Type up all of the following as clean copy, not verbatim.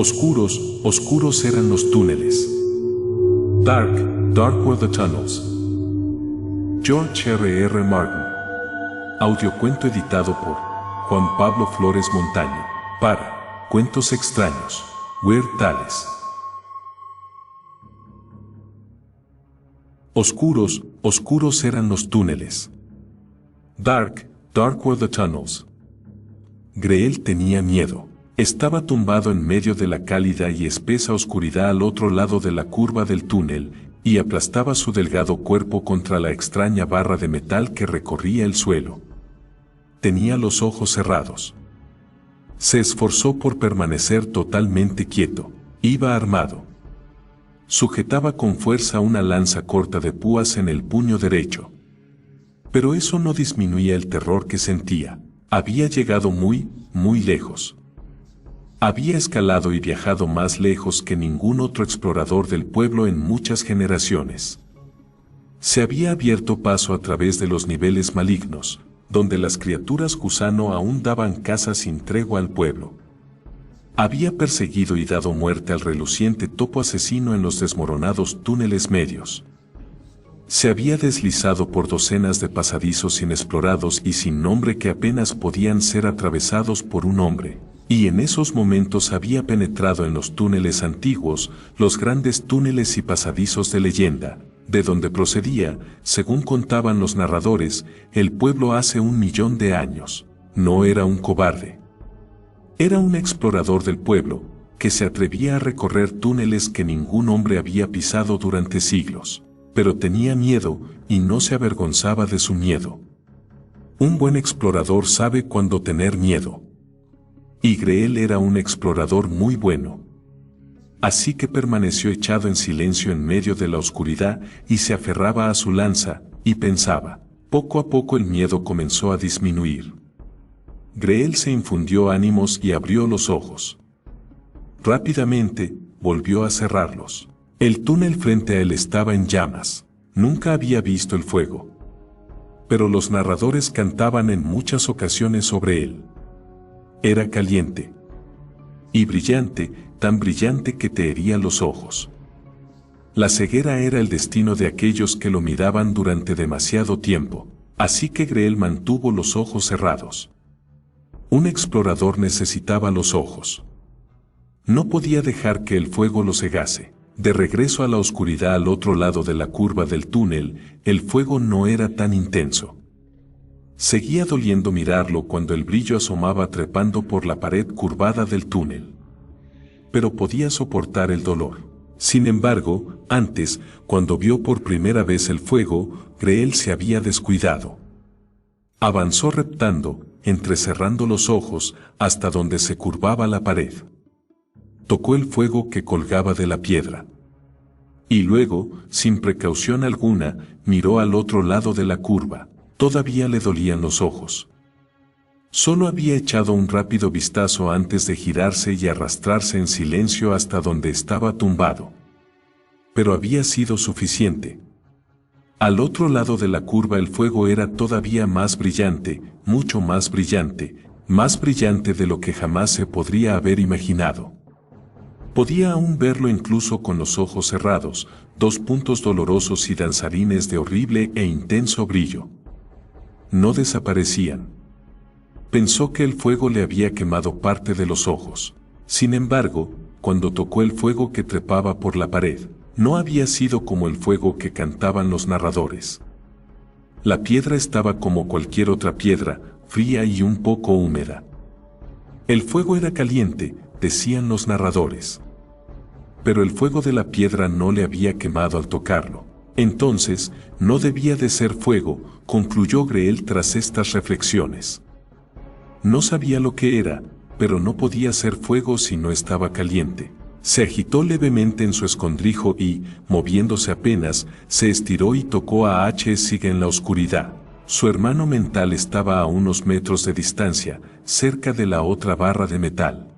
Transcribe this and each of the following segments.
Oscuros, oscuros eran los túneles. Dark, dark were the tunnels. George R.R. Martin. Audiocuento editado por Juan Pablo Flores Montaño. Para Cuentos Extraños. Weird Tales. Oscuros, oscuros eran los túneles. Dark, dark were the tunnels. Greel tenía miedo. Estaba tumbado en medio de la cálida y espesa oscuridad al otro lado de la curva del túnel, y aplastaba su delgado cuerpo contra la extraña barra de metal que recorría el suelo. Tenía los ojos cerrados. Se esforzó por permanecer totalmente quieto. Iba armado. Sujetaba con fuerza una lanza corta de púas en el puño derecho. Pero eso no disminuía el terror que sentía. Había llegado muy, muy lejos. Había escalado y viajado más lejos que ningún otro explorador del pueblo en muchas generaciones. Se había abierto paso a través de los niveles malignos, donde las criaturas gusano aún daban caza sin tregua al pueblo. Había perseguido y dado muerte al reluciente topo asesino en los desmoronados túneles medios. Se había deslizado por docenas de pasadizos inexplorados y sin nombre que apenas podían ser atravesados por un hombre. Y en esos momentos había penetrado en los túneles antiguos, los grandes túneles y pasadizos de leyenda, de donde procedía, según contaban los narradores, el pueblo hace 1.000.000 de años. No era un cobarde. Era un explorador del pueblo, que se atrevía a recorrer túneles que ningún hombre había pisado durante siglos. Pero tenía miedo, y no se avergonzaba de su miedo. Un buen explorador sabe cuándo tener miedo. Y Greel era un explorador muy bueno. Así que permaneció echado en silencio en medio de la oscuridad y se aferraba a su lanza, y pensaba. Poco a poco el miedo comenzó a disminuir. Greel se infundió ánimos y abrió los ojos. Rápidamente, volvió a cerrarlos. El túnel frente a él estaba en llamas. Nunca había visto el fuego. Pero los narradores cantaban en muchas ocasiones sobre él. Era caliente. Y brillante, tan brillante que te hería los ojos. La ceguera era el destino de aquellos que lo miraban durante demasiado tiempo, así que Greel mantuvo los ojos cerrados. Un explorador necesitaba los ojos. No podía dejar que el fuego lo cegase. De regreso a la oscuridad al otro lado de la curva del túnel, el fuego no era tan intenso. Seguía doliendo mirarlo cuando el brillo asomaba trepando por la pared curvada del túnel. Pero podía soportar el dolor. Sin embargo, antes, cuando vio por primera vez el fuego, Greel se había descuidado. Avanzó reptando, entrecerrando los ojos, hasta donde se curvaba la pared. Tocó el fuego que colgaba de la piedra. Y luego, sin precaución alguna, miró al otro lado de la curva. Todavía le dolían los ojos. Solo había echado un rápido vistazo antes de girarse y arrastrarse en silencio hasta donde estaba tumbado. Pero había sido suficiente. Al otro lado de la curva el fuego era todavía más brillante, mucho más brillante de lo que jamás se podría haber imaginado. Podía aún verlo incluso con los ojos cerrados, 2 puntos dolorosos y danzarines de horrible e intenso brillo. No desaparecían. Pensó que el fuego le había quemado parte de los ojos. Sin embargo, cuando tocó el fuego que trepaba por la pared, no había sido como el fuego que cantaban los narradores. La piedra estaba como cualquier otra piedra, fría y un poco húmeda. El fuego era caliente, decían los narradores. Pero el fuego de la piedra no le había quemado al tocarlo. Entonces, no debía de ser fuego, concluyó Greel tras estas reflexiones. No sabía lo que era, pero no podía ser fuego si no estaba caliente. Se agitó levemente en su escondrijo y, moviéndose apenas, se estiró y tocó a H.Sig en la oscuridad. Su hermano mental estaba a unos metros de distancia, cerca de la otra barra de metal.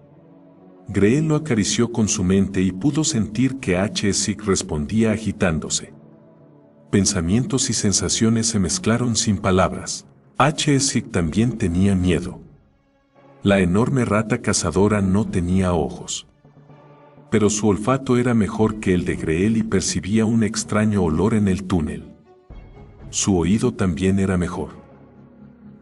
Greel lo acarició con su mente y pudo sentir que H.Sig respondía agitándose. Pensamientos y sensaciones se mezclaron sin palabras. H.Sig también tenía miedo. La enorme rata cazadora no tenía ojos. pero su olfato era mejor que el de Greel y percibía un extraño olor en el túnel. Su oído también era mejor.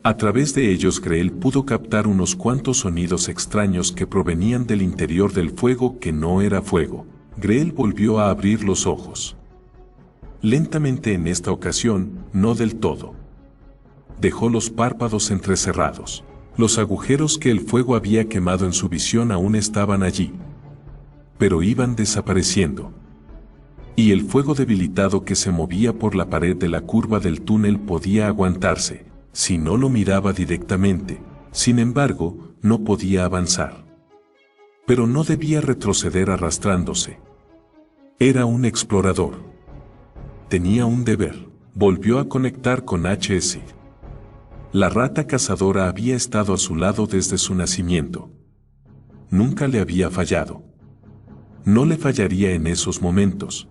A través de ellos Greel pudo captar unos cuantos sonidos extraños que provenían del interior del fuego que no era fuego. Greel volvió a abrir los ojos. Lentamente en esta ocasión, no del todo. Dejó los párpados entrecerrados. Los agujeros que el fuego había quemado en su visión aún estaban allí, pero iban desapareciendo. Y el fuego debilitado que se movía por la pared de la curva del túnel podía aguantarse, si no lo miraba directamente. Sin embargo, no podía avanzar. Pero no debía retroceder arrastrándose. Era un explorador. Tenía un deber. Volvió a conectar con HS. La rata cazadora había estado a su lado desde su nacimiento. Nunca le había fallado. No le fallaría en esos momentos.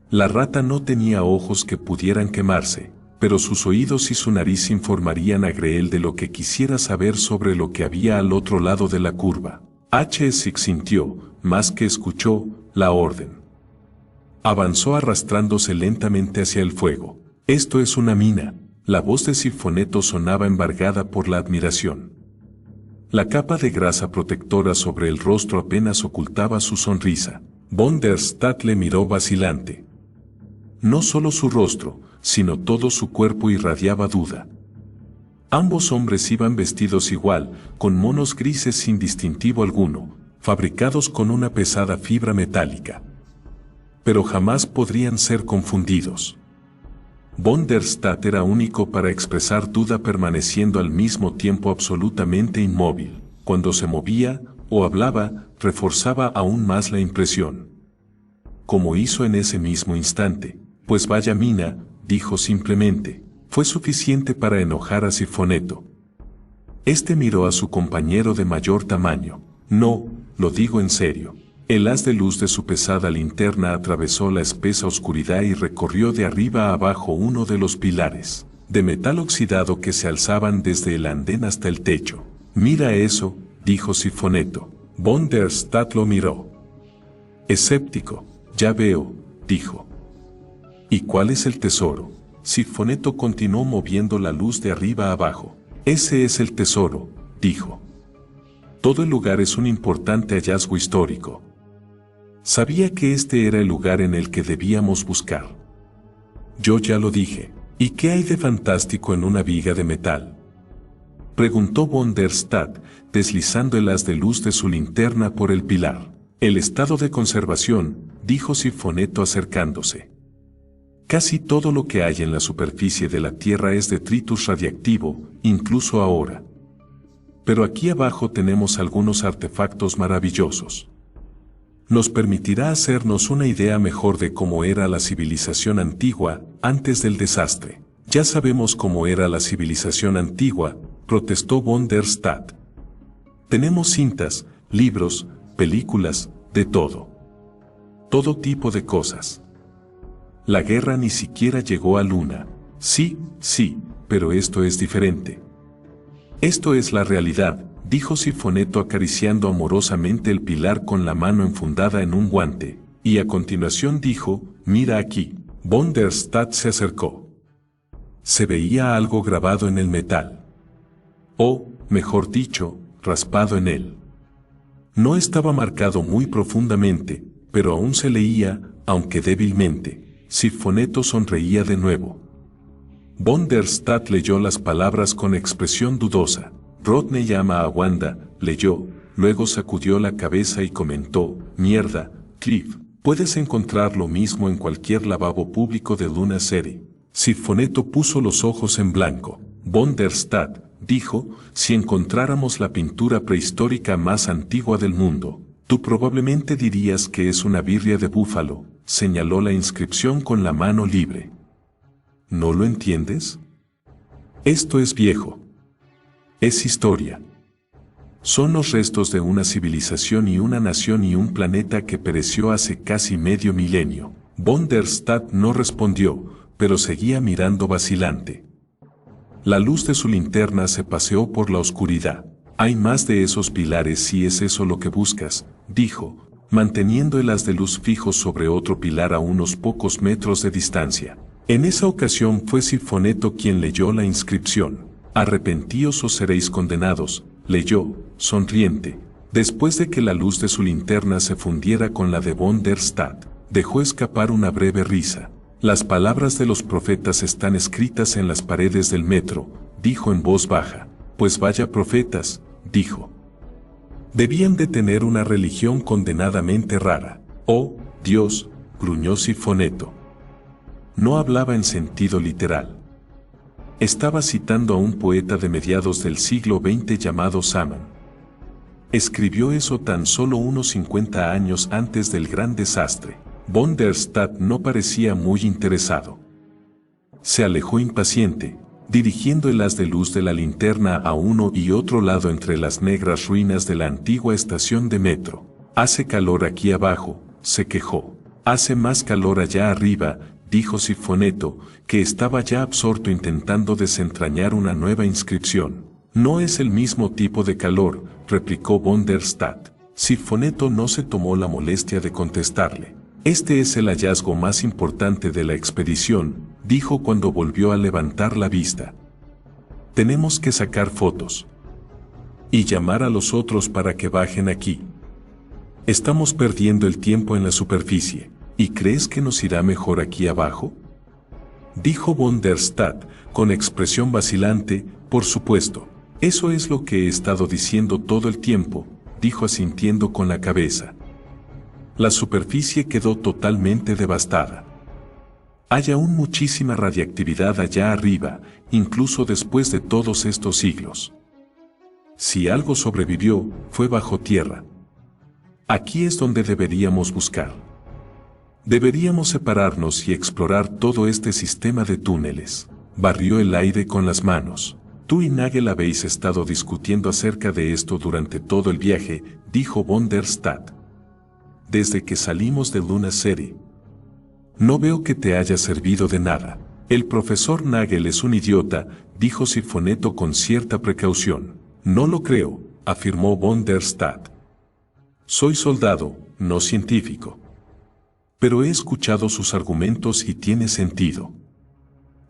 La rata no tenía ojos que pudieran quemarse, pero sus oídos y su nariz informarían a Greel de lo que quisiera saber sobre lo que había al otro lado de la curva. HS sintió, más que escuchó, la orden. Avanzó arrastrándose lentamente hacia el fuego. «Esto es una mina». La voz de Siffoneto sonaba embargada por la admiración. La capa de grasa protectora sobre el rostro apenas ocultaba su sonrisa. Von der Stadt le miró vacilante. No solo su rostro, sino todo su cuerpo irradiaba duda. Ambos hombres iban vestidos igual, con monos grises sin distintivo alguno, fabricados con una pesada fibra metálica. Pero jamás podrían ser confundidos. Von der Stadt era único para expresar duda permaneciendo al mismo tiempo absolutamente inmóvil. Cuando se movía o hablaba, reforzaba aún más la impresión. Como hizo en ese mismo instante, pues vaya mina, dijo simplemente, fue suficiente para enojar a Siffoneto. Este miró a su compañero de mayor tamaño. No, lo digo en serio. El haz de luz de su pesada linterna atravesó la espesa oscuridad y recorrió de arriba a abajo uno de los pilares de metal oxidado que se alzaban desde el andén hasta el techo. «Mira eso», dijo Siffoneto. Von der Stadt lo miró. Escéptico. «Ya veo», dijo. «¿Y cuál es el tesoro?» Siffoneto continuó moviendo la luz de arriba a abajo. «Ese es el tesoro», dijo. «Todo el lugar es un importante hallazgo histórico. Sabía que este era el lugar en el que debíamos buscar». «Yo ya lo dije. ¿Y qué hay de fantástico en una viga de metal?», preguntó von der Stadt, deslizando el haz de luz de su linterna por el pilar. «El estado de conservación», dijo Siffoneto acercándose. «Casi todo lo que hay en la superficie de la Tierra es detritus radiactivo, incluso ahora. Pero aquí abajo tenemos algunos artefactos maravillosos. Nos permitirá hacernos una idea mejor de cómo era la civilización antigua antes del desastre». «Ya sabemos cómo era la civilización antigua», protestó von der Stadt. «Tenemos cintas, libros, películas, de todo. Todo tipo de cosas. La guerra ni siquiera llegó a Luna. Sí, pero esto es diferente. Esto es la realidad», dijo Siffoneto acariciando amorosamente el pilar con la mano enfundada en un guante, y a continuación dijo, «Mira aquí». Von der Stadt se acercó. Se veía algo grabado en el metal. O, mejor dicho, raspado en él. No estaba marcado muy profundamente, pero aún se leía, aunque débilmente. Siffoneto sonreía de nuevo. Von der Stadt leyó las palabras con expresión dudosa. «Rodney llama a Wanda», leyó, luego sacudió la cabeza y comentó, «Mierda, Cliff, puedes encontrar lo mismo en cualquier lavabo público de Luna City». Siffoneto puso los ojos en blanco. Von der Stadt dijo, «Si encontráramos la pintura prehistórica más antigua del mundo, tú probablemente dirías que es una birria de búfalo», señaló la inscripción con la mano libre. «¿No lo entiendes? Esto es viejo. Es historia. Son los restos de una civilización y una nación y un planeta que pereció hace casi medio milenio». Von der Stadt no respondió, pero seguía mirando vacilante. La luz de su linterna se paseó por la oscuridad. «Hay más de esos pilares si es eso lo que buscas», dijo, manteniendo el haz de luz fijo sobre otro pilar a unos pocos metros de distancia. En esa ocasión fue Sinfoneto quien leyó la inscripción. Arrepentíos o seréis condenados, leyó, sonriente. Después de que la luz de su linterna se fundiera con la de von der Stadt, dejó escapar una breve risa. Las palabras de los profetas están escritas en las paredes del metro, dijo en voz baja. Pues vaya profetas, dijo. Debían de tener una religión condenadamente rara. Oh, Dios, gruñó Sinfoneto. No hablaba en sentido literal. Estaba citando a un poeta de mediados del siglo XX llamado Salman. Escribió eso tan solo unos 50 años antes del gran desastre. Von der Stadt no parecía muy interesado. Se alejó impaciente, dirigiendo el haz de luz de la linterna a uno y otro lado entre las negras ruinas de la antigua estación de metro. Hace calor aquí abajo, se quejó. Hace más calor allá arriba, dijo Sinfoneto, que estaba ya absorto intentando desentrañar una nueva inscripción. No es el mismo tipo de calor, replicó von der Stadt. Sinfoneto no se tomó la molestia de contestarle. Este es el hallazgo más importante de la expedición, dijo cuando volvió a levantar la vista. Tenemos que sacar fotos. Y llamar a los otros para que bajen aquí. Estamos perdiendo el tiempo en la superficie. ¿Y crees que nos irá mejor aquí abajo? Dijo von der Stadt, con expresión vacilante, por supuesto. Eso es lo que he estado diciendo todo el tiempo, dijo asintiendo con la cabeza. La superficie quedó totalmente devastada. Hay aún muchísima radiactividad allá arriba, incluso después de todos estos siglos. Si algo sobrevivió, fue bajo tierra. Aquí es donde deberíamos buscar. Deberíamos separarnos y explorar todo este sistema de túneles. Barrió el aire con las manos. Tú y Nagel habéis estado discutiendo acerca de esto durante todo el viaje, dijo von der Stadt. Desde que salimos de Luna City. No veo que te haya servido de nada. El profesor Nagel es un idiota, dijo Sinfoneto con cierta precaución. No lo creo, afirmó von der Stadt. Soy soldado, no científico. Pero he escuchado sus argumentos y tiene sentido.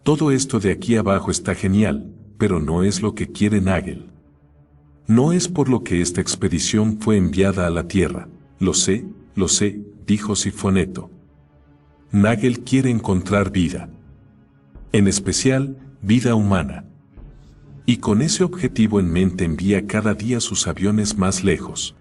Todo esto de aquí abajo está genial, pero no es lo que quiere Nagel. No es por lo que esta expedición fue enviada a la Tierra. Lo sé, dijo Sinfoneto. Nagel quiere encontrar vida. En especial, vida humana. Y con ese objetivo en mente envía cada día sus aviones más lejos.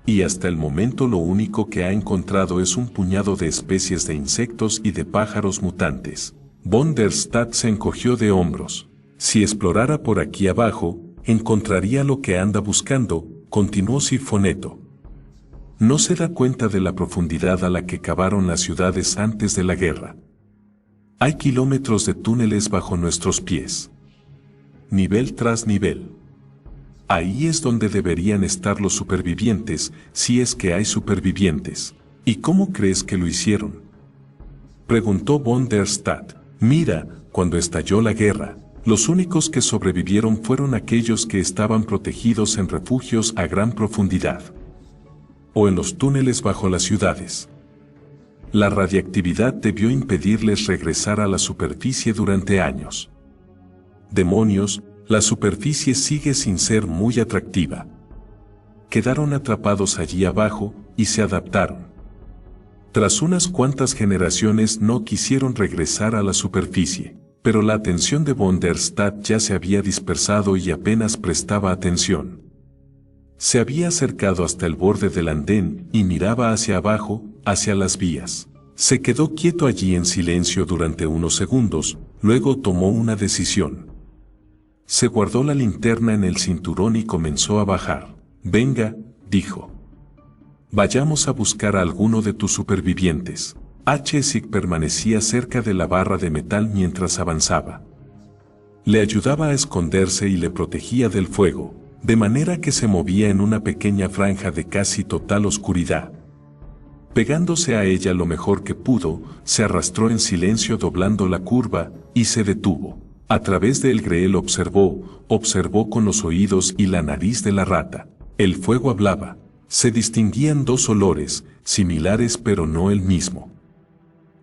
Y hasta el momento lo único que ha encontrado es un puñado de especies de insectos y de pájaros mutantes. Von der Stadt se encogió de hombros. Si explorara por aquí abajo, encontraría lo que anda buscando, continuó Sinfoneto. No se da cuenta de la profundidad a la que cavaron las ciudades antes de la guerra. Hay kilómetros de túneles bajo nuestros pies. Nivel tras nivel. Ahí es donde deberían estar los supervivientes, si es que hay supervivientes. ¿Y cómo crees que lo hicieron? Preguntó von der Stadt. Mira, cuando estalló la guerra, los únicos que sobrevivieron fueron aquellos que estaban protegidos en refugios a gran profundidad. O en los túneles bajo las ciudades. La radiactividad debió impedirles regresar a la superficie durante años. Demonios, la superficie sigue sin ser muy atractiva. Quedaron atrapados allí abajo y se adaptaron. Tras unas cuantas generaciones no quisieron regresar a la superficie, pero la atención de von der Stadt ya se había dispersado y apenas prestaba atención. Se había acercado hasta el borde del andén y miraba hacia abajo, hacia las vías. Se quedó quieto allí en silencio durante unos segundos, luego tomó una decisión. Se guardó la linterna en el cinturón y comenzó a bajar. Venga, dijo. Vayamos a buscar a alguno de tus supervivientes. H-Sig permanecía cerca de la barra de metal mientras avanzaba. Le ayudaba a esconderse y le protegía del fuego, de manera que se movía en una pequeña franja de casi total oscuridad. Pegándose a ella lo mejor que pudo, se arrastró en silencio doblando la curva, y se detuvo. A través del greel observó con los oídos y la nariz de la rata. El fuego hablaba. Se distinguían dos olores, similares pero no el mismo.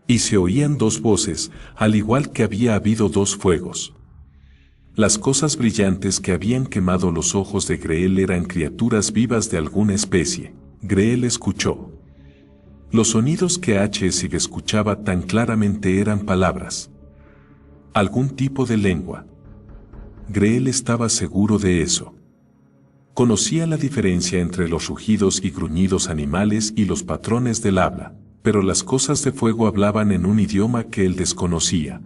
Y se oían dos voces, al igual que había habido dos fuegos. Las cosas brillantes que habían quemado los ojos de Greel eran criaturas vivas de alguna especie. Greel escuchó. Los sonidos que H.S. escuchaba tan claramente eran palabras. Algún tipo de lengua. Greel estaba seguro de eso. Conocía la diferencia entre los rugidos y gruñidos animales y los patrones del habla, pero las cosas de fuego hablaban en un idioma que él desconocía.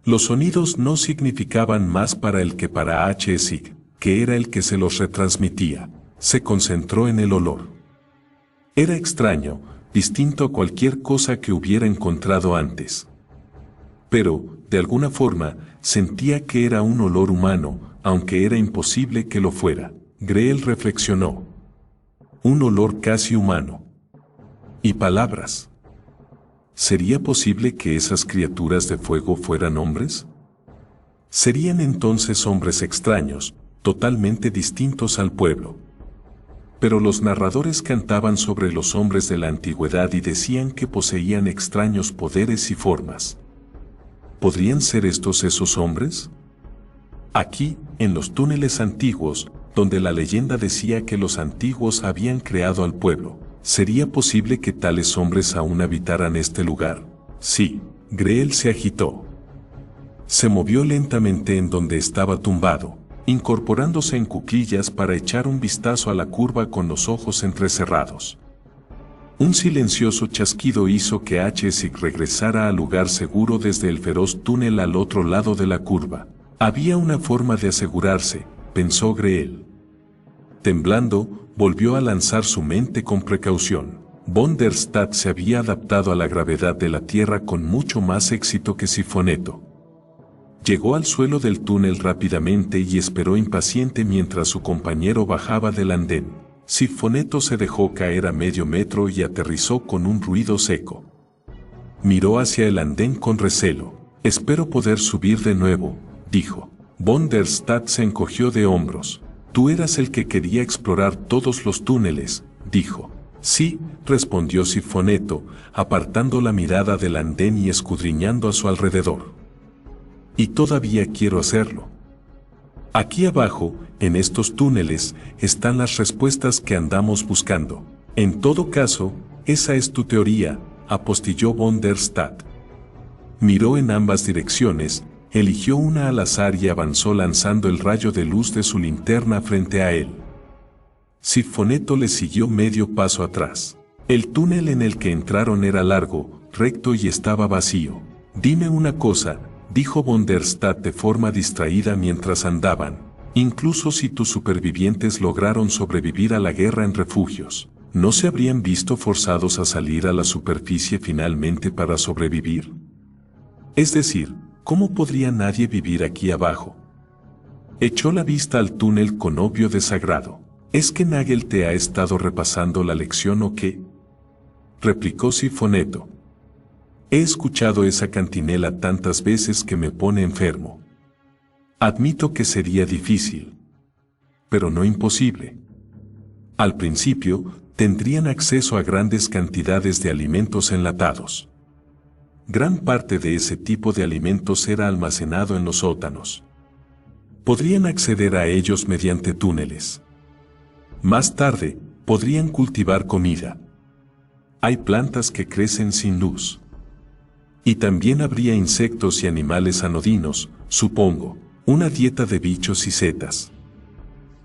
Los sonidos no significaban más para él que para H.S., que era el que se los retransmitía. Se concentró en el olor. Era extraño, distinto a cualquier cosa que hubiera encontrado antes. Pero, de alguna forma, sentía que era un olor humano, aunque era imposible que lo fuera. Greel reflexionó. Un olor casi humano. Y palabras. ¿Sería posible que esas criaturas de fuego fueran hombres? Serían entonces hombres extraños, totalmente distintos al pueblo. Pero los narradores cantaban sobre los hombres de la antigüedad y decían que poseían extraños poderes y formas. ¿Podrían ser estos esos hombres? Aquí, en los túneles antiguos, donde la leyenda decía que los antiguos habían creado al pueblo, ¿sería posible que tales hombres aún habitaran este lugar? Sí. Greel se agitó. Se movió lentamente en donde estaba tumbado, incorporándose en cuclillas para echar un vistazo a la curva con los ojos entrecerrados. Un silencioso chasquido hizo que H.S. regresara al lugar seguro desde el feroz túnel al otro lado de la curva. Había una forma de asegurarse, pensó Greel. Temblando, volvió a lanzar su mente con precaución. Von der Stadt se había adaptado a la gravedad de la Tierra con mucho más éxito que Sifoneto. Llegó al suelo del túnel rápidamente y esperó impaciente mientras su compañero bajaba del andén. Sifoneto se dejó caer a medio metro y aterrizó con un ruido seco. Miró hacia el andén con recelo. Espero poder subir de nuevo, dijo. Von der Stadt se encogió de hombros. Tú eras el que quería explorar todos los túneles, dijo. Sí, respondió Sifoneto, apartando la mirada del andén y escudriñando a su alrededor. Y todavía quiero hacerlo. Aquí abajo, en estos túneles, están las respuestas que andamos buscando. En todo caso, esa es tu teoría, apostilló Von der Stadt. Miró en ambas direcciones, eligió una al azar y avanzó lanzando el rayo de luz de su linterna frente a él. Sifoneto le siguió medio paso atrás. El túnel en el que entraron era largo, recto y estaba vacío. Dime una cosa, dijo Von der Stadt de forma distraída mientras andaban. Incluso si tus supervivientes lograron sobrevivir a la guerra en refugios, ¿no se habrían visto forzados a salir a la superficie finalmente para sobrevivir? Es decir, ¿cómo podría nadie vivir aquí abajo? Echó la vista al túnel con obvio desagrado. ¿Es que Nagel te ha estado repasando la lección o qué? Replicó Sifoneto. He escuchado esa cantinela tantas veces que me pone enfermo. Admito que sería difícil, pero no imposible. Al principio, tendrían acceso a grandes cantidades de alimentos enlatados. Gran parte de ese tipo de alimentos era almacenado en los sótanos. Podrían acceder a ellos mediante túneles. Más tarde, podrían cultivar comida. Hay plantas que crecen sin luz. Y también habría insectos y animales anodinos, supongo, una dieta de bichos y setas.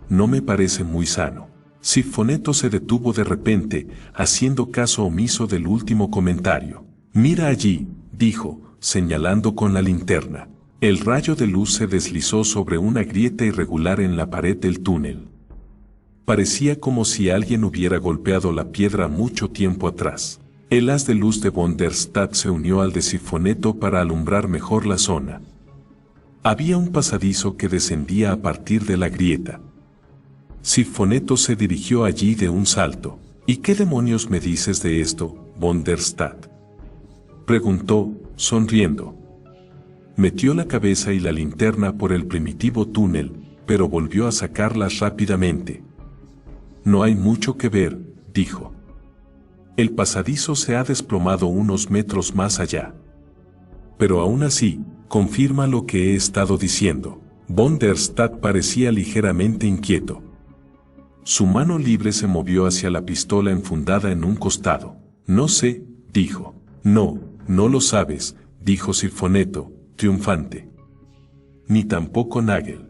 No me parece muy sano. Sifoneto se detuvo de repente, haciendo caso omiso del último comentario. Mira allí, dijo, señalando con la linterna. El rayo de luz se deslizó sobre una grieta irregular en la pared del túnel. Parecía como si alguien hubiera golpeado la piedra mucho tiempo atrás. El haz de luz de Von der Stadt se unió al de Sifoneto para alumbrar mejor la zona. Había un pasadizo que descendía a partir de la grieta. Sifoneto se dirigió allí de un salto. ¿Y qué demonios me dices de esto, Von der Stadt?, preguntó, sonriendo. Metió la cabeza y la linterna por el primitivo túnel, pero volvió a sacarlas rápidamente. No hay mucho que ver, dijo. El pasadizo se ha desplomado unos metros más allá. Pero aún así, confirma lo que he estado diciendo. Von der Stadt parecía ligeramente inquieto. Su mano libre se movió hacia la pistola enfundada en un costado. No sé, dijo. No, no lo sabes, dijo Sirfoneto, triunfante. Ni tampoco Nagel.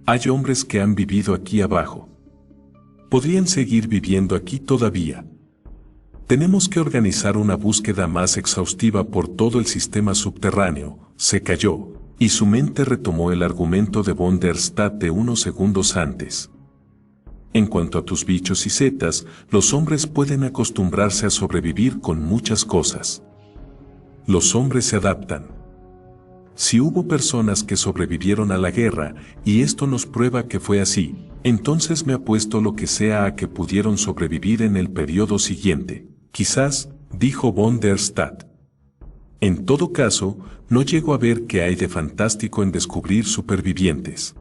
Hay hombres que han vivido aquí abajo. Podrían seguir viviendo aquí todavía. Tenemos que organizar una búsqueda más exhaustiva por todo el sistema subterráneo. Se calló, y su mente retomó el argumento de von der Stadt de unos segundos antes. En cuanto a tus bichos y setas, los hombres pueden acostumbrarse a sobrevivir con muchas cosas. Los hombres se adaptan. Si hubo personas que sobrevivieron a la guerra, y esto nos prueba que fue así, entonces me apuesto lo que sea a que pudieron sobrevivir en el periodo siguiente. Quizás, dijo von der Stadt. En todo caso, no llego a ver qué hay de fantástico en descubrir supervivientes.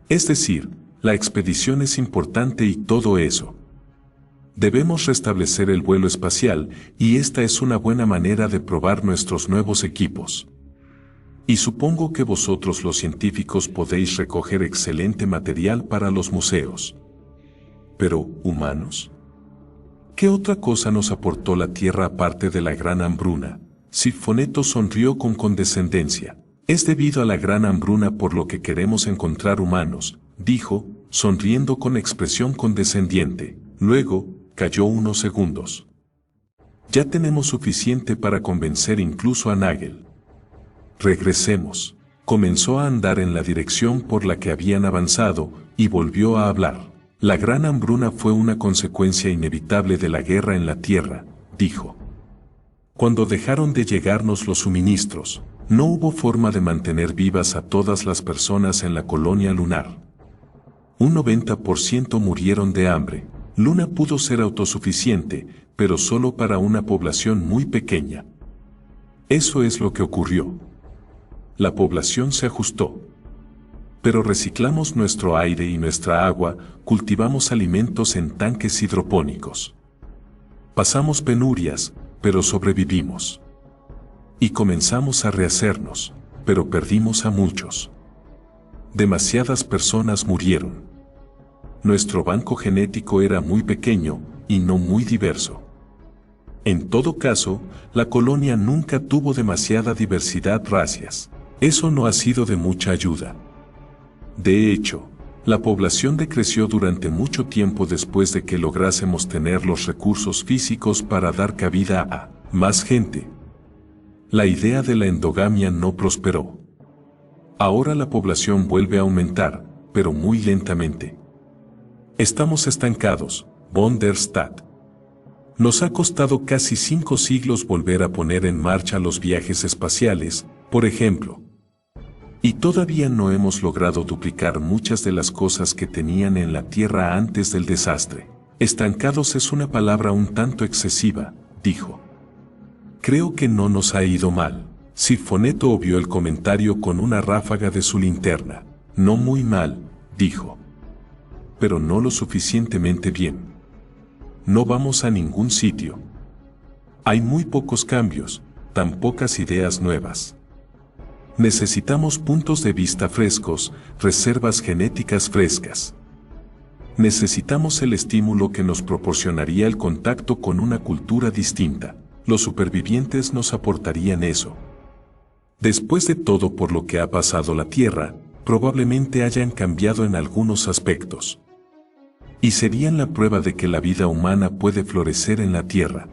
Es decir, la expedición es importante y todo eso. Debemos restablecer el vuelo espacial, y esta es una buena manera de probar nuestros nuevos equipos. Y supongo que vosotros los científicos podéis recoger excelente material para los museos. Pero, ¿humanos? ¿Qué otra cosa nos aportó la Tierra aparte de la gran hambruna? Sirfoneto sonrió con condescendencia. Es debido a la gran hambruna por lo que queremos encontrar humanos, dijo, sonriendo con expresión condescendiente. Luego, calló unos segundos. Ya tenemos suficiente para convencer incluso a Nagel. Regresemos. Comenzó a andar en la dirección por la que habían avanzado, y volvió a hablar. La gran hambruna fue una consecuencia inevitable de la guerra en la Tierra, dijo. Cuando dejaron de llegarnos los suministros, no hubo forma de mantener vivas a todas las personas en la colonia lunar. Un 90% murieron de hambre. Luna pudo ser autosuficiente, pero solo para una población muy pequeña. Eso es lo que ocurrió. La población se ajustó. Pero reciclamos nuestro aire y nuestra agua, cultivamos alimentos en tanques hidropónicos. Pasamos penurias, pero sobrevivimos. Y comenzamos a rehacernos, pero perdimos a muchos. Demasiadas personas murieron. Nuestro banco genético era muy pequeño, y no muy diverso. En todo caso, la colonia nunca tuvo demasiada diversidad racias. Eso no ha sido de mucha ayuda. De hecho, la población decreció durante mucho tiempo después de que lográsemos tener los recursos físicos para dar cabida a más gente. La idea de la endogamia no prosperó. Ahora la población vuelve a aumentar, pero muy lentamente. Estamos estancados, von der Stadt. Nos ha costado casi 5 siglos volver a poner en marcha los viajes espaciales, por ejemplo. Y todavía no hemos logrado duplicar muchas de las cosas que tenían en la Tierra antes del desastre. Estancados es una palabra un tanto excesiva, dijo. Creo que no nos ha ido mal. Sirfoneto obvió el comentario con una ráfaga de su linterna. No muy mal, dijo. Pero no lo suficientemente bien. No vamos a ningún sitio. Hay muy pocos cambios, tan pocas ideas nuevas. Necesitamos puntos de vista frescos, reservas genéticas frescas. Necesitamos el estímulo que nos proporcionaría el contacto con una cultura distinta. Los supervivientes nos aportarían eso. Después de todo por lo que ha pasado la Tierra, probablemente hayan cambiado en algunos aspectos. Y serían la prueba de que la vida humana puede florecer en la Tierra.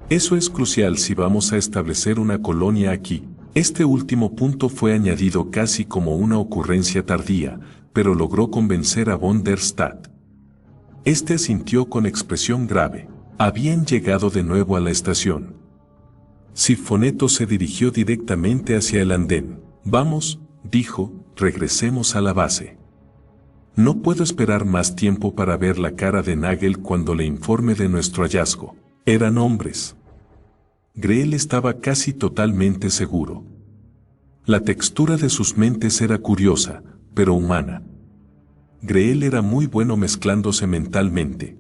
Eso es crucial si vamos a establecer una colonia aquí. Este último punto fue añadido casi como una ocurrencia tardía, pero logró convencer a von der Stadt. Este asintió con expresión grave. Habían llegado de nuevo a la estación. Sirfoneto se dirigió directamente hacia el andén. Vamos, dijo, regresemos a la base. No puedo esperar más tiempo para ver la cara de Nagel cuando le informe de nuestro hallazgo. Eran hombres. Greel estaba casi totalmente seguro. La textura de sus mentes era curiosa, pero humana. Greel era muy bueno mezclándose mentalmente.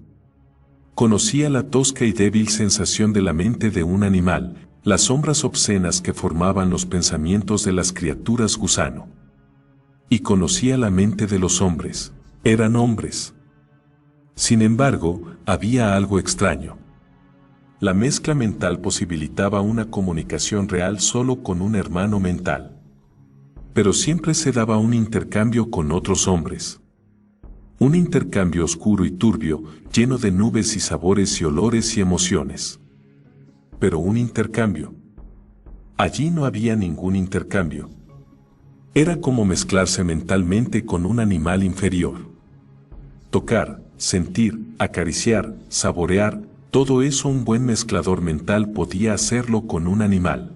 Conocía la tosca y débil sensación de la mente de un animal, las sombras obscenas que formaban los pensamientos de las criaturas gusano. Y conocía la mente de los hombres. Eran hombres. Sin embargo, había algo extraño. La mezcla mental posibilitaba una comunicación real solo con un hermano mental. Pero siempre se daba un intercambio con otros hombres. Un intercambio oscuro y turbio, lleno de nubes y sabores y olores y emociones. Pero un intercambio. Allí no había ningún intercambio. Era como mezclarse mentalmente con un animal inferior. Tocar, sentir, acariciar, saborear, todo eso un buen mezclador mental podía hacerlo con un animal.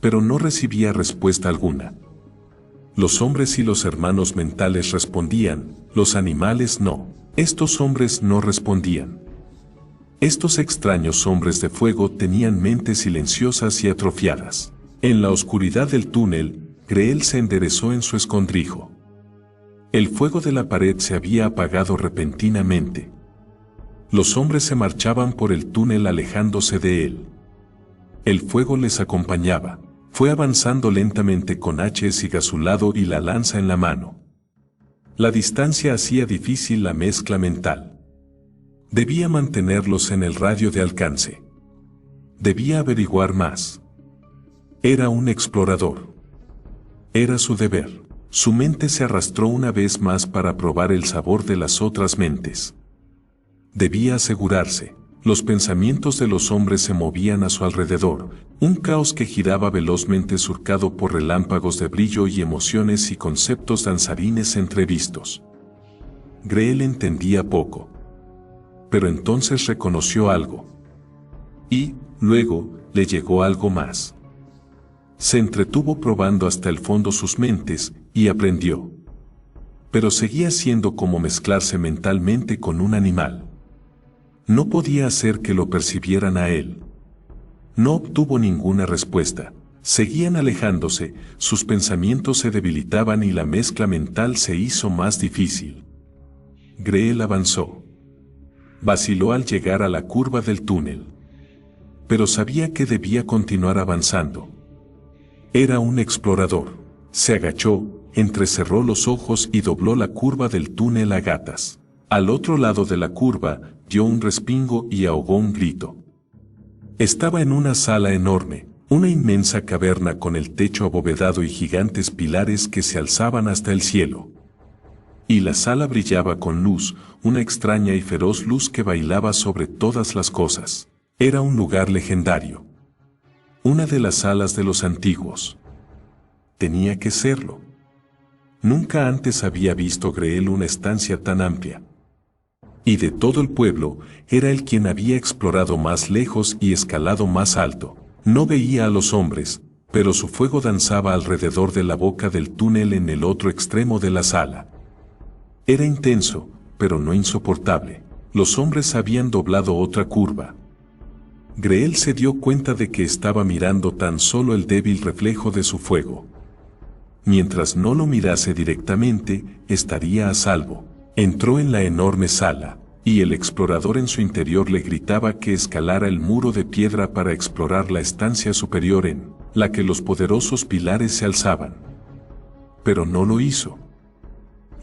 Pero no recibía respuesta alguna. Los hombres y los hermanos mentales respondían, los animales no. Estos hombres no respondían. Estos extraños hombres de fuego tenían mentes silenciosas y atrofiadas. En la oscuridad del túnel, Greel se enderezó en su escondrijo. El fuego de la pared se había apagado repentinamente. Los hombres se marchaban por el túnel alejándose de él. El fuego les acompañaba. Fue avanzando lentamente con haches y a su lado y la lanza en la mano. La distancia hacía difícil la mezcla mental. Debía mantenerlos en el radio de alcance. Debía averiguar más. Era un explorador. Era su deber. Su mente se arrastró una vez más para probar el sabor de las otras mentes. Debía asegurarse. Los pensamientos de los hombres se movían a su alrededor, un caos que giraba velozmente surcado por relámpagos de brillo y emociones y conceptos danzarines entrevistos. Greel entendía poco. Pero entonces reconoció algo. Y, luego, le llegó algo más. Se entretuvo probando hasta el fondo sus mentes, y aprendió. Pero seguía siendo como mezclarse mentalmente con un animal. No podía hacer que lo percibieran a él. No obtuvo ninguna respuesta. Seguían alejándose, sus pensamientos se debilitaban y la mezcla mental se hizo más difícil. Greel avanzó. Vaciló al llegar a la curva del túnel. Pero sabía que debía continuar avanzando. Era un explorador. Se agachó, entrecerró los ojos y dobló la curva del túnel a gatas. Al otro lado de la curva, dio un respingo y ahogó un grito. Estaba en una sala enorme, una inmensa caverna con el techo abovedado y gigantes pilares que se alzaban hasta el cielo. Y la sala brillaba con luz, una extraña y feroz luz que bailaba sobre todas las cosas. Era un lugar legendario. Una de las salas de los antiguos. Tenía que serlo. Nunca antes había visto Greel una estancia tan amplia. Y de todo el pueblo, era él quien había explorado más lejos y escalado más alto. No veía a los hombres, pero su fuego danzaba alrededor de la boca del túnel en el otro extremo de la sala. Era intenso, pero no insoportable. Los hombres habían doblado otra curva. Greel se dio cuenta de que estaba mirando tan solo el débil reflejo de su fuego. Mientras no lo mirase directamente, estaría a salvo. Entró en la enorme sala, y el explorador en su interior le gritaba que escalara el muro de piedra para explorar la estancia superior en la que los poderosos pilares se alzaban. Pero no lo hizo.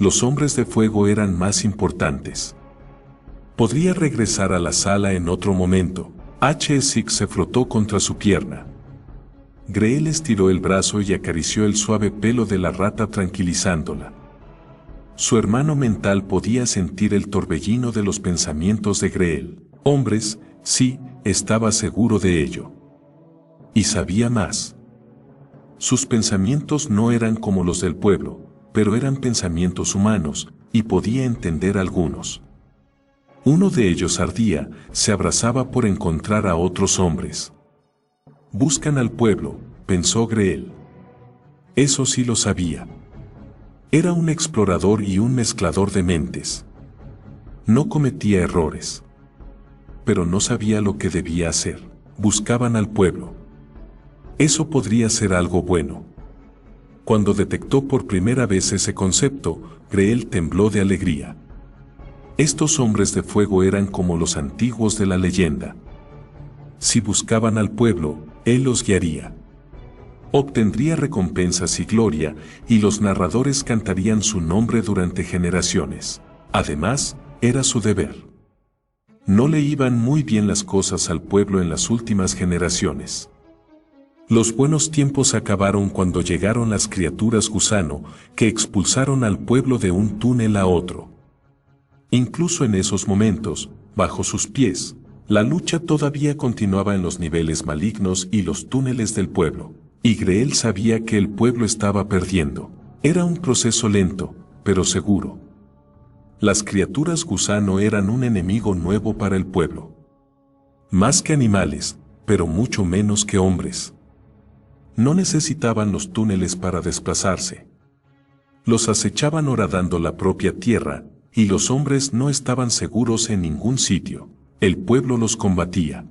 Los hombres de fuego eran más importantes. Podría regresar a la sala en otro momento. H-Six se frotó contra su pierna. Greel estiró el brazo y acarició el suave pelo de la rata tranquilizándola. Su hermano mental podía sentir el torbellino de los pensamientos de Greel. Hombres, sí, estaba seguro de ello. Y sabía más. Sus pensamientos no eran como los del pueblo, pero eran pensamientos humanos, y podía entender algunos. Uno de ellos ardía, se abrazaba por encontrar a otros hombres. Buscan al pueblo, pensó Greel. Eso sí lo sabía. Era un explorador y un mezclador de mentes. No cometía errores. Pero no sabía lo que debía hacer. Buscaban al pueblo. Eso podría ser algo bueno. Cuando detectó por primera vez ese concepto, Greel tembló de alegría. Estos hombres de fuego eran como los antiguos de la leyenda. Si buscaban al pueblo, él los guiaría. Obtendría recompensas y gloria, y los narradores cantarían su nombre durante generaciones. Además, era su deber. No le iban muy bien las cosas al pueblo en las últimas generaciones. Los buenos tiempos acabaron cuando llegaron las criaturas gusano, que expulsaron al pueblo de un túnel a otro. Incluso en esos momentos, bajo sus pies, la lucha todavía continuaba en los niveles malignos y los túneles del pueblo. Y Greel sabía que el pueblo estaba perdiendo. Era un proceso lento, pero seguro. Las criaturas gusano eran un enemigo nuevo para el pueblo. Más que animales, pero mucho menos que hombres. No necesitaban los túneles para desplazarse. Los acechaban horadando la propia tierra, y los hombres no estaban seguros en ningún sitio. El pueblo los combatía.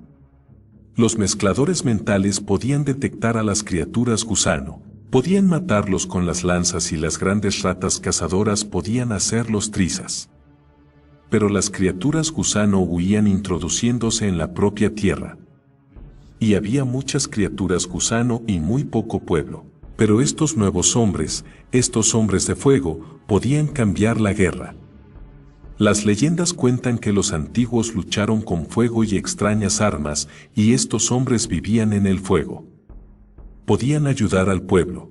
Los mezcladores mentales podían detectar a las criaturas gusano, podían matarlos con las lanzas y las grandes ratas cazadoras podían hacerlos trizas. Pero las criaturas gusano huían introduciéndose en la propia tierra. Y había muchas criaturas gusano y muy poco pueblo. Pero estos nuevos hombres, estos hombres de fuego, podían cambiar la guerra. Las leyendas cuentan que los antiguos lucharon con fuego y extrañas armas, y estos hombres vivían en el fuego. Podían ayudar al pueblo.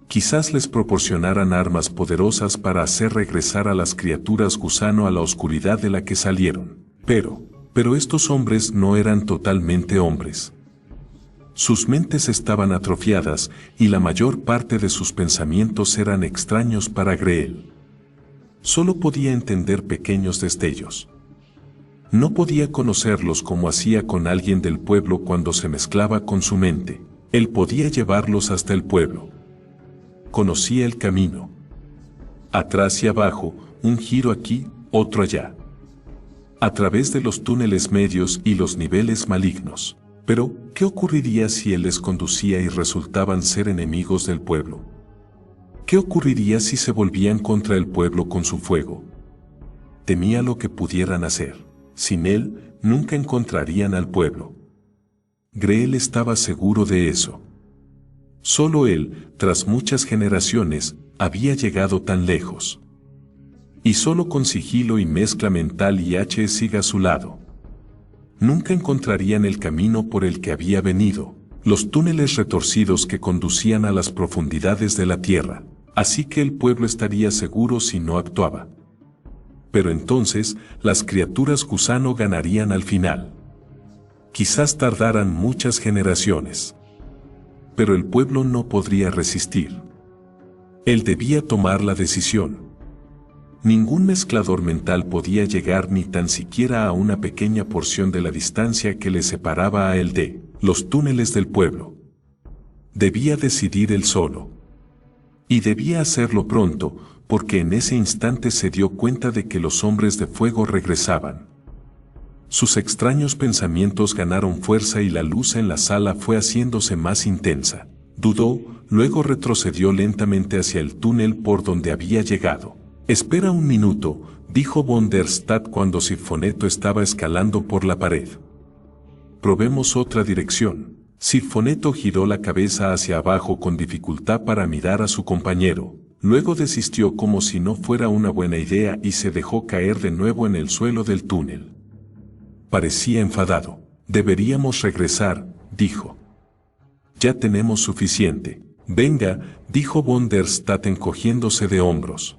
Quizás les proporcionaran armas poderosas para hacer regresar a las criaturas gusano a la oscuridad de la que salieron. Pero estos hombres no eran totalmente hombres. Sus mentes estaban atrofiadas, y la mayor parte de sus pensamientos eran extraños para Greel. Solo podía entender pequeños destellos. No podía conocerlos como hacía con alguien del pueblo cuando se mezclaba con su mente. Él podía llevarlos hasta el pueblo. Conocía el camino. Atrás y abajo, un giro aquí, otro allá. A través de los túneles medios y los niveles malignos. Pero, ¿qué ocurriría si él les conducía y resultaban ser enemigos del pueblo? ¿Qué ocurriría si se volvían contra el pueblo con su fuego? Temía lo que pudieran hacer. Sin él, nunca encontrarían al pueblo. Greel estaba seguro de eso. Solo él, tras muchas generaciones, había llegado tan lejos. Y solo con sigilo y mezcla mental y HSIG a su lado. Nunca encontrarían el camino por el que había venido, los túneles retorcidos que conducían a las profundidades de la tierra. Así que el pueblo estaría seguro si no actuaba. Pero entonces, las criaturas gusano ganarían al final. Quizás tardaran muchas generaciones. Pero el pueblo no podría resistir. Él debía tomar la decisión. Ningún mezclador mental podía llegar ni tan siquiera a una pequeña porción de la distancia que le separaba a él de los túneles del pueblo. Debía decidir él solo. Y debía hacerlo pronto, porque en ese instante se dio cuenta de que los hombres de fuego regresaban. Sus extraños pensamientos ganaron fuerza y la luz en la sala fue haciéndose más intensa. Dudó, luego retrocedió lentamente hacia el túnel por donde había llegado. «Espera un minuto», dijo von der Stadt cuando Siffoneto estaba escalando por la pared. «Probemos otra dirección». Siffoneto giró la cabeza hacia abajo con dificultad para mirar a su compañero. Luego desistió como si no fuera una buena idea y se dejó caer de nuevo en el suelo del túnel. Parecía enfadado. «Deberíamos regresar», dijo. «Ya tenemos suficiente». «Venga», dijo von der Stadt encogiéndose de hombros.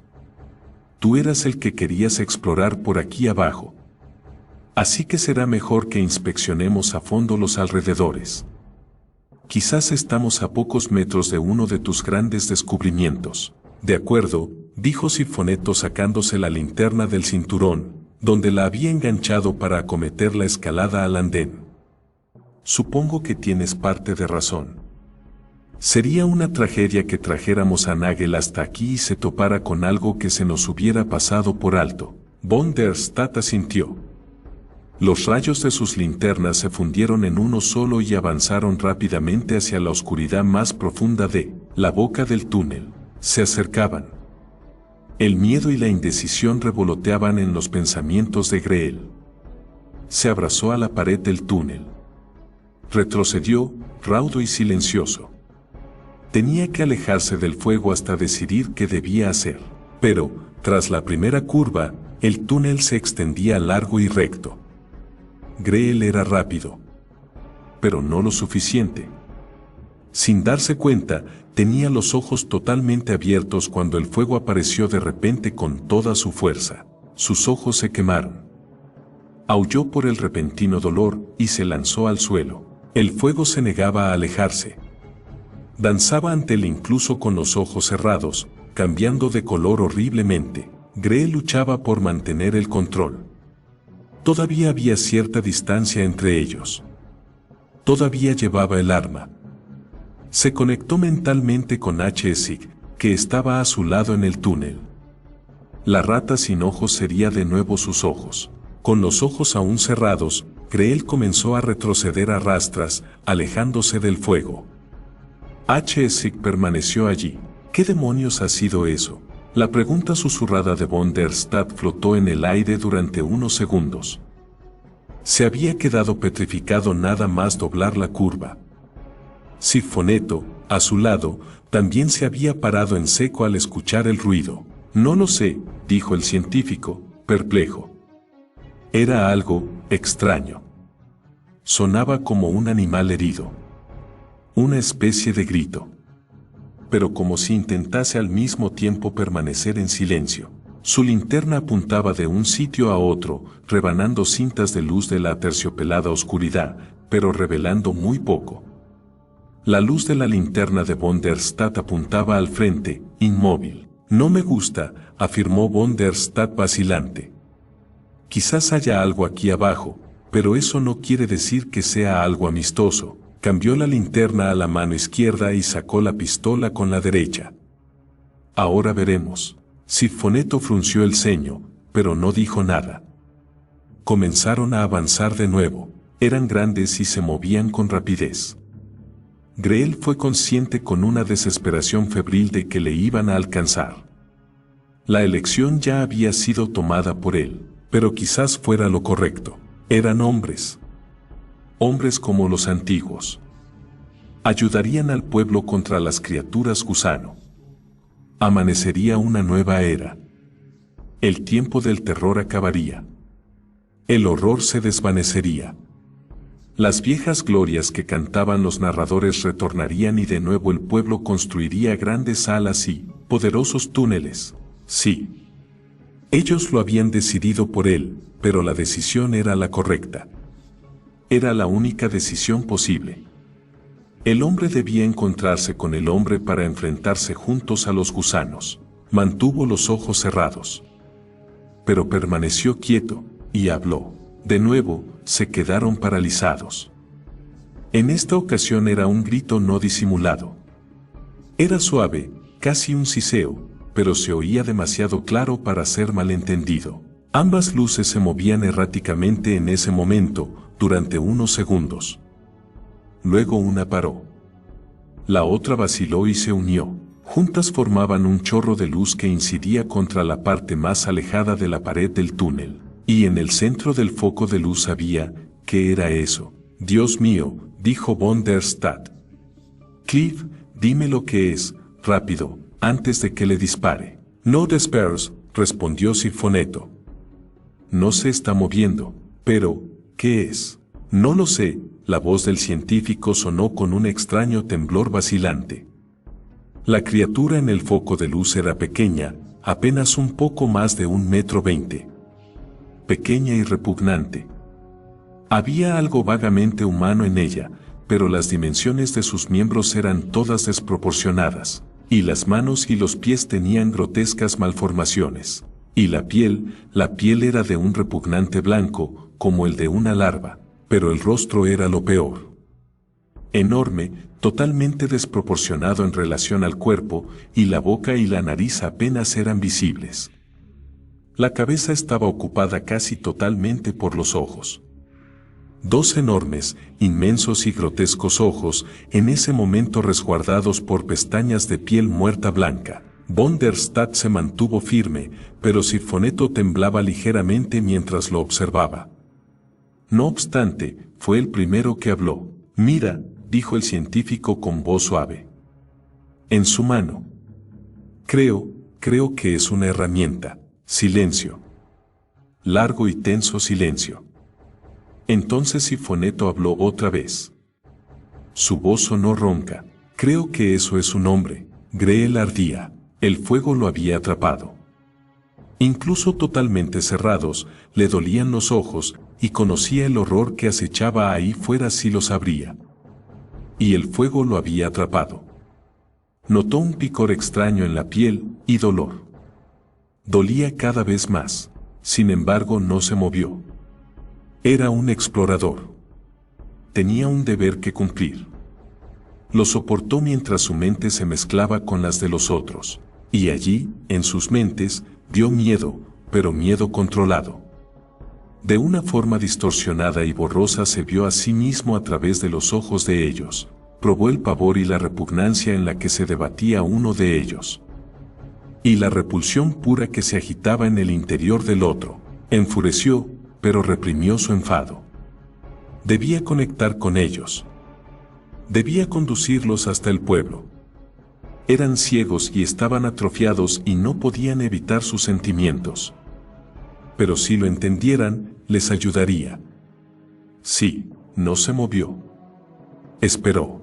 «Tú eras el que querías explorar por aquí abajo. Así que será mejor que inspeccionemos a fondo los alrededores. Quizás estamos a pocos metros de uno de tus grandes descubrimientos». «De acuerdo», dijo Siffoneto sacándose la linterna del cinturón, donde la había enganchado para acometer la escalada al andén. «Supongo que tienes parte de razón. Sería una tragedia que trajéramos a Nagel hasta aquí y se topara con algo que se nos hubiera pasado por alto». Von der Stadt asintió. Los rayos de sus linternas se fundieron en uno solo y avanzaron rápidamente hacia la oscuridad más profunda de la boca del túnel, se acercaban. El miedo y la indecisión revoloteaban en los pensamientos de Greel. Se abrazó a la pared del túnel. Retrocedió, raudo y silencioso. Tenía que alejarse del fuego hasta decidir qué debía hacer. Pero, tras la primera curva, el túnel se extendía largo y recto. Greel era rápido, pero no lo suficiente. Sin darse cuenta, tenía los ojos totalmente abiertos cuando el fuego apareció de repente con toda su fuerza. Sus ojos se quemaron. Aulló por el repentino dolor y se lanzó al suelo. El fuego se negaba a alejarse. Danzaba ante él incluso con los ojos cerrados, cambiando de color horriblemente. Greel luchaba por mantener el control. Todavía había cierta distancia entre ellos. Todavía llevaba el arma. Se conectó mentalmente con H.S., que estaba a su lado en el túnel. La rata sin ojos sería de nuevo sus ojos. Con los ojos aún cerrados, Greel comenzó a retroceder a rastras, alejándose del fuego. H.S. permaneció allí. ¿Qué demonios ha sido eso? La pregunta susurrada de von der Stadt flotó en el aire durante unos segundos. Se había quedado petrificado nada más doblar la curva. Siffoneto, a su lado, también se había parado en seco al escuchar el ruido. No lo sé, dijo el científico, perplejo. Era algo extraño. Sonaba como un animal herido. Una especie de grito. Pero como si intentase al mismo tiempo permanecer en silencio. Su linterna apuntaba de un sitio a otro, rebanando cintas de luz de la aterciopelada oscuridad, pero revelando muy poco. La luz de la linterna de von der Stadt apuntaba al frente, inmóvil. No me gusta, afirmó von der Stadt vacilante. Quizás haya algo aquí abajo, pero eso no quiere decir que sea algo amistoso. Cambió la linterna a la mano izquierda y sacó la pistola con la derecha. Ahora veremos. Siffoneto frunció el ceño, pero no dijo nada. Comenzaron a avanzar de nuevo. Eran grandes y se movían con rapidez. Greel fue consciente con una desesperación febril de que le iban a alcanzar. La elección ya había sido tomada por él, pero quizás fuera lo correcto. Eran hombres. Hombres como los antiguos. Ayudarían al pueblo contra las criaturas gusano. Amanecería una nueva era. El tiempo del terror acabaría. El horror se desvanecería. Las viejas glorias que cantaban los narradores retornarían y de nuevo el pueblo construiría grandes salas y poderosos túneles. Sí. Ellos lo habían decidido por él, pero la decisión era la correcta. Era la única decisión posible. El hombre debía encontrarse con el hombre para enfrentarse juntos a los gusanos. Mantuvo los ojos cerrados. Pero permaneció quieto, y habló. De nuevo, se quedaron paralizados. En esta ocasión era un grito no disimulado. Era suave, casi un siseo, pero se oía demasiado claro para ser malentendido. Ambas luces se movían erráticamente en ese momento, durante unos segundos. Luego una paró. La otra vaciló y se unió. Juntas formaban un chorro de luz que incidía contra la parte más alejada de la pared del túnel. Y en el centro del foco de luz había, ¿qué era eso? Dios mío, dijo von der Stadt. Cliff, dime lo que es, rápido, antes de que le dispare. No despairs, respondió Siffoneto. No se está moviendo, pero, ¿qué es? No lo sé, la voz del científico sonó con un extraño temblor vacilante. La criatura en el foco de luz era pequeña, apenas un poco más de 1,20 m. Pequeña y repugnante. Había algo vagamente humano en ella, pero las dimensiones de sus miembros eran todas desproporcionadas, y las manos y los pies tenían grotescas malformaciones. Y la piel era de un repugnante blanco, como el de una larva, pero el rostro era lo peor. Enorme, totalmente desproporcionado en relación al cuerpo, y la boca y la nariz apenas eran visibles. La cabeza estaba ocupada casi totalmente por los ojos. Dos enormes, inmensos y grotescos ojos, en ese momento resguardados por pestañas de piel muerta blanca. Von der Stadt se mantuvo firme, pero Sinfoneto temblaba ligeramente mientras lo observaba. No obstante, fue el primero que habló. «Mira», dijo el científico con voz suave. «En su mano». Creo que es una herramienta». Silencio. Largo y tenso silencio. Entonces Sinfoneto habló otra vez. Su voz sonó ronca. «Creo que eso es un hombre». Greel ardía. El fuego lo había atrapado. Incluso totalmente cerrados, le dolían los ojos, y conocía el horror que acechaba ahí fuera si los abría. Y el fuego lo había atrapado. Notó un picor extraño en la piel, y dolor. Dolía cada vez más. Sin embargo, no se movió. Era un explorador. Tenía un deber que cumplir. Lo soportó mientras su mente se mezclaba con las de los otros. Y allí, en sus mentes, vio miedo, pero miedo controlado. De una forma distorsionada y borrosa se vio a sí mismo a través de los ojos de ellos. Probó el pavor y la repugnancia en la que se debatía uno de ellos. Y la repulsión pura que se agitaba en el interior del otro. Enfureció, pero reprimió su enfado. Debía conectar con ellos. Debía conducirlos hasta el pueblo. Eran ciegos y estaban atrofiados y no podían evitar sus sentimientos. Pero si lo entendieran, les ayudaría. Sí, no se movió. Esperó.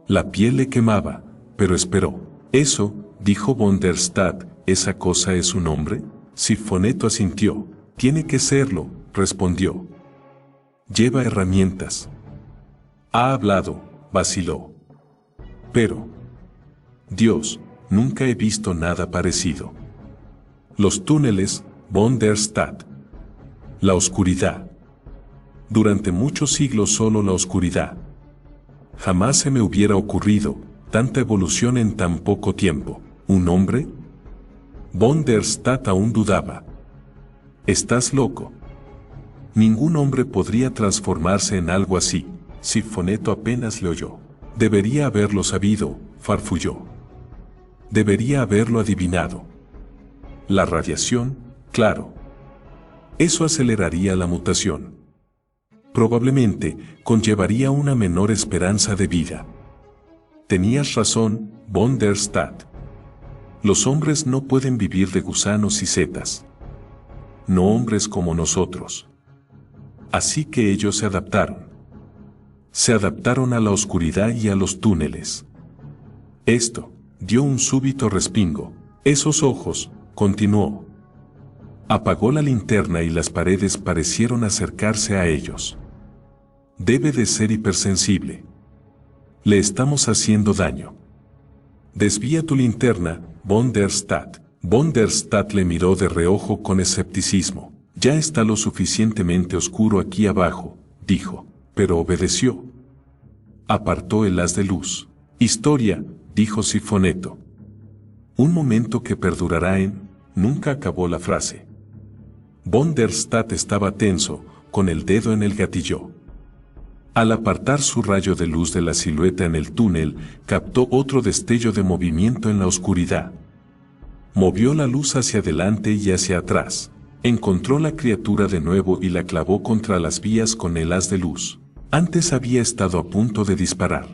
La piel le quemaba, pero esperó. «Eso», dijo von der Stadt, «¿esa cosa es un hombre?» Sinfoneto asintió. «Tiene que serlo», respondió. «Lleva herramientas». «Ha hablado», vaciló. «Pero, Dios, nunca he visto nada parecido». Los túneles, von der Stadt. La oscuridad. Durante muchos siglos solo la oscuridad. Jamás se me hubiera ocurrido tanta evolución en tan poco tiempo. ¿Un hombre? Von der Stadt aún dudaba. «Estás loco. Ningún hombre podría transformarse en algo así». Sinfoneto apenas le oyó. «Debería haberlo sabido», farfulló. «Debería haberlo adivinado». La radiación, claro. Eso aceleraría la mutación. Probablemente, conllevaría una menor esperanza de vida. Tenías razón, von der Stadt. Los hombres no pueden vivir de gusanos y setas. No hombres como nosotros. Así que ellos se adaptaron. Se adaptaron a la oscuridad y a los túneles. Esto dio un súbito respingo. Esos ojos, continuó. Apagó la linterna y las paredes parecieron acercarse a ellos. Debe de ser hipersensible. Le estamos haciendo daño. Desvía tu linterna, von der Stadt. Von der Stadt le miró de reojo con escepticismo. Ya está lo suficientemente oscuro aquí abajo, dijo, pero obedeció. Apartó el haz de luz. Historia, dijo Sinfoneto. Un momento que perdurará en... Nunca acabó la frase. Von der Stadt estaba tenso, con el dedo en el gatillo. Al apartar su rayo de luz de la silueta en el túnel, captó otro destello de movimiento en la oscuridad. Movió la luz hacia adelante y hacia atrás. Encontró la criatura de nuevo y la clavó contra las vías con el haz de luz. Antes había estado a punto de disparar.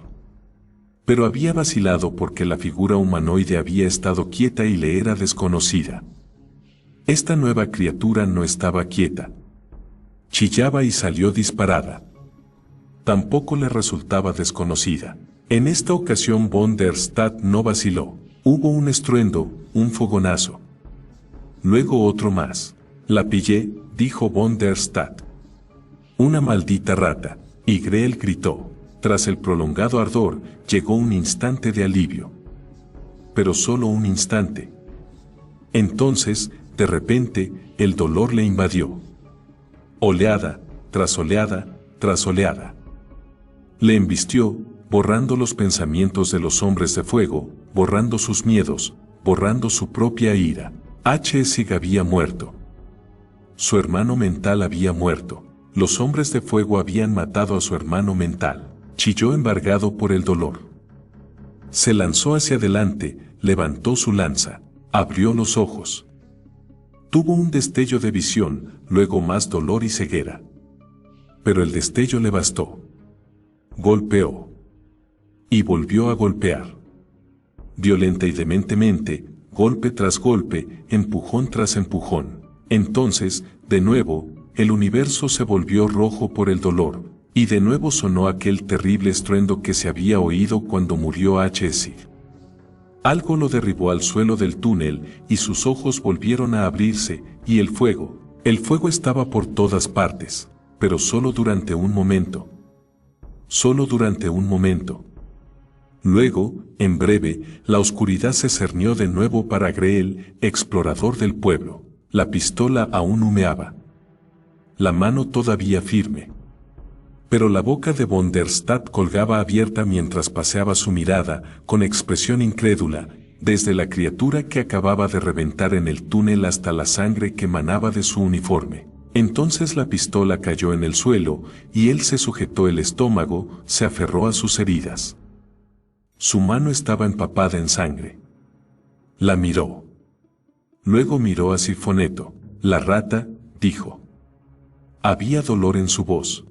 Pero había vacilado porque la figura humanoide había estado quieta y le era desconocida. Esta nueva criatura no estaba quieta. Chillaba y salió disparada. Tampoco le resultaba desconocida. En esta ocasión von der Stadt no vaciló. Hubo un estruendo, un fogonazo. Luego otro más. La pillé, dijo von der Stadt. Una maldita rata. Y Greel gritó. Tras el prolongado ardor, llegó un instante de alivio. Pero solo un instante. Entonces, de repente, el dolor le invadió. Oleada, tras oleada, tras oleada. Le embistió, borrando los pensamientos de los hombres de fuego, borrando sus miedos, borrando su propia ira. H. Sig había muerto. Su hermano mental había muerto. Los hombres de fuego habían matado a su hermano mental. Chilló embargado por el dolor. Se lanzó hacia adelante, levantó su lanza, abrió los ojos. Tuvo un destello de visión, luego más dolor y ceguera. Pero el destello le bastó. Golpeó. Y volvió a golpear. Violenta y dementemente, golpe tras golpe, empujón tras empujón. Entonces, de nuevo, el universo se volvió rojo por el dolor, y de nuevo sonó aquel terrible estruendo que se había oído cuando murió H.S. Algo lo derribó al suelo del túnel, y sus ojos volvieron a abrirse, y el fuego estaba por todas partes, pero solo durante un momento. Solo durante un momento. Luego, en breve, la oscuridad se cernió de nuevo para Greel, explorador del pueblo. La pistola aún humeaba. La mano todavía firme. Pero la boca de von der Stadt colgaba abierta mientras paseaba su mirada, con expresión incrédula, desde la criatura que acababa de reventar en el túnel hasta la sangre que manaba de su uniforme. Entonces la pistola cayó en el suelo, y él se sujetó el estómago, se aferró a sus heridas. Su mano estaba empapada en sangre. La miró. Luego miró a Sifoneto. La rata, dijo. Había dolor en su voz.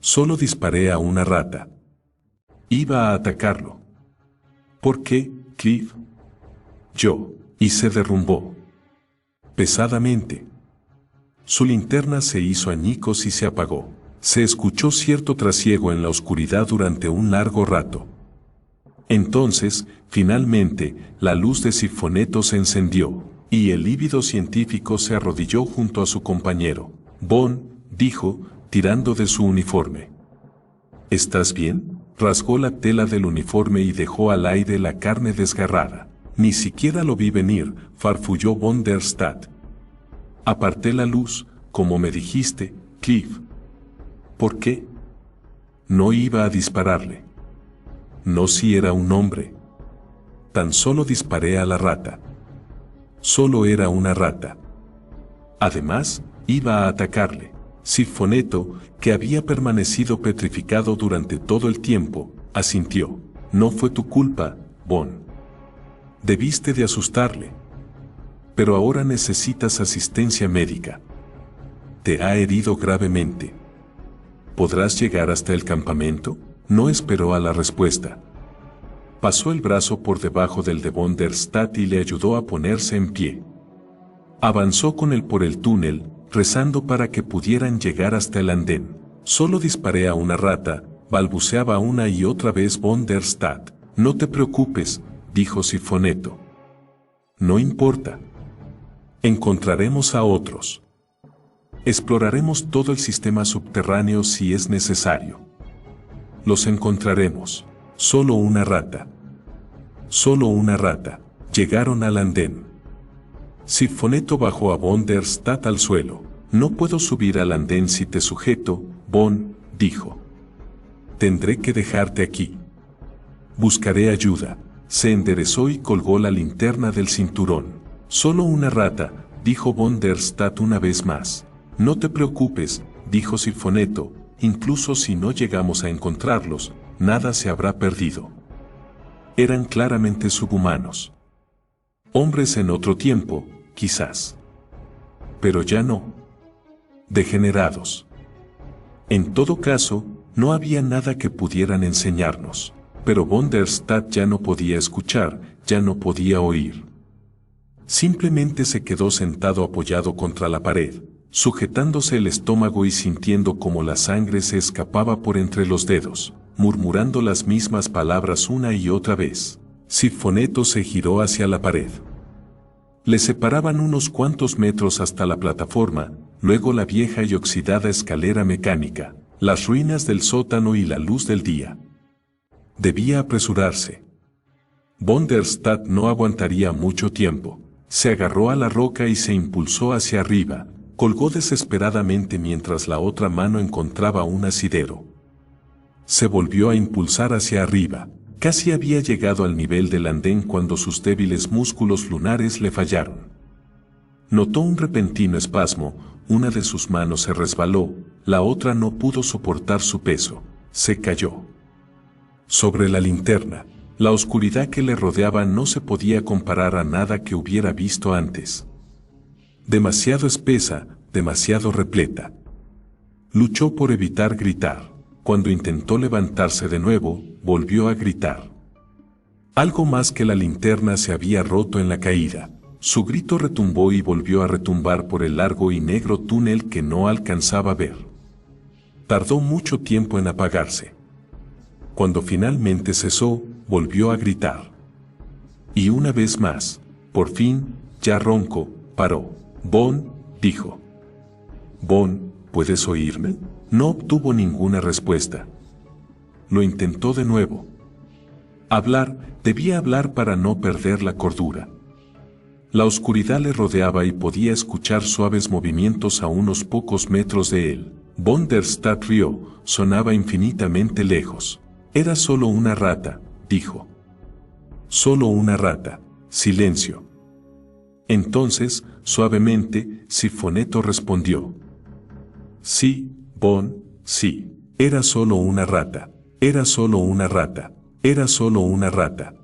Solo disparé a una rata. Iba a atacarlo. ¿Por qué, Cliff? Yo, y se derrumbó. Pesadamente. Su linterna se hizo añicos y se apagó. Se escuchó cierto trasiego en la oscuridad durante un largo rato. Entonces, finalmente, la luz de Sifoneto se encendió, y el lívido científico se arrodilló junto a su compañero. Bon, dijo, tirando de su uniforme. ¿Estás bien? Rasgó la tela del uniforme y dejó al aire la carne desgarrada. Ni siquiera lo vi venir, farfulló von der Stadt. Aparté la luz, como me dijiste, Cliff. ¿Por qué? No iba a dispararle. No si era un hombre. Tan solo disparé a la rata. Solo era una rata. Además, iba a atacarle. Sifoneto, que había permanecido petrificado durante todo el tiempo, asintió. No fue tu culpa, Bon. Debiste de asustarle. Pero ahora necesitas asistencia médica. Te ha herido gravemente. ¿Podrás llegar hasta el campamento? No esperó a la respuesta. Pasó el brazo por debajo del de von der Stadt y le ayudó a ponerse en pie. Avanzó con él por el túnel, rezando para que pudieran llegar hasta el andén. Solo disparé a una rata, balbuceaba una y otra vez von der Stadt. No te preocupes, dijo Sifoneto. No importa. Encontraremos a otros. Exploraremos todo el sistema subterráneo si es necesario. Los encontraremos. Solo una rata. Solo una rata. Llegaron al andén. Sifoneto bajó a von der Stadt al suelo. No puedo subir al andén si te sujeto, Bon, dijo. Tendré que dejarte aquí. Buscaré ayuda. Se enderezó y colgó la linterna del cinturón. Solo una rata, dijo von der Stadt una vez más. No te preocupes, dijo Sifoneto, incluso si no llegamos a encontrarlos, nada se habrá perdido. Eran claramente subhumanos. Hombres en otro tiempo, quizás. Pero ya no. Degenerados. En todo caso, no había nada que pudieran enseñarnos. Pero von der Stadt ya no podía escuchar, ya no podía oír. Simplemente se quedó sentado apoyado contra la pared, sujetándose el estómago y sintiendo como la sangre se escapaba por entre los dedos, murmurando las mismas palabras una y otra vez. Sifoneto se giró hacia la pared. Le separaban unos cuantos metros hasta la plataforma, luego la vieja y oxidada escalera mecánica, las ruinas del sótano y la luz del día. Debía apresurarse. Von der Stadt no aguantaría mucho tiempo. Se agarró a la roca y se impulsó hacia arriba, colgó desesperadamente mientras la otra mano encontraba un asidero. Se volvió a impulsar hacia arriba. Casi había llegado al nivel del andén cuando sus débiles músculos lunares le fallaron. Notó un repentino espasmo, una de sus manos se resbaló, la otra no pudo soportar su peso. Se cayó. Sobre la linterna, la oscuridad que le rodeaba no se podía comparar a nada que hubiera visto antes. Demasiado espesa, demasiado repleta. Luchó por evitar gritar. Cuando intentó levantarse de nuevo, volvió a gritar. Algo más que la linterna se había roto en la caída. Su grito retumbó y volvió a retumbar por el largo y negro túnel que no alcanzaba a ver. Tardó mucho tiempo en apagarse. Cuando finalmente cesó, volvió a gritar. Y una vez más, por fin, ya ronco, paró. «Bon», dijo. «Bon, ¿puedes oírme?» No obtuvo ninguna respuesta. Lo intentó de nuevo. Debía hablar para no perder la cordura. La oscuridad le rodeaba y podía escuchar suaves movimientos a unos pocos metros de él. Bon der Stadt rió, sonaba infinitamente lejos. «Era solo una rata», dijo. «Solo una rata». Silencio. Entonces, suavemente, Sifoneto respondió. «Sí, Bon, sí. Era solo una rata. Era solo una rata. Era solo una rata».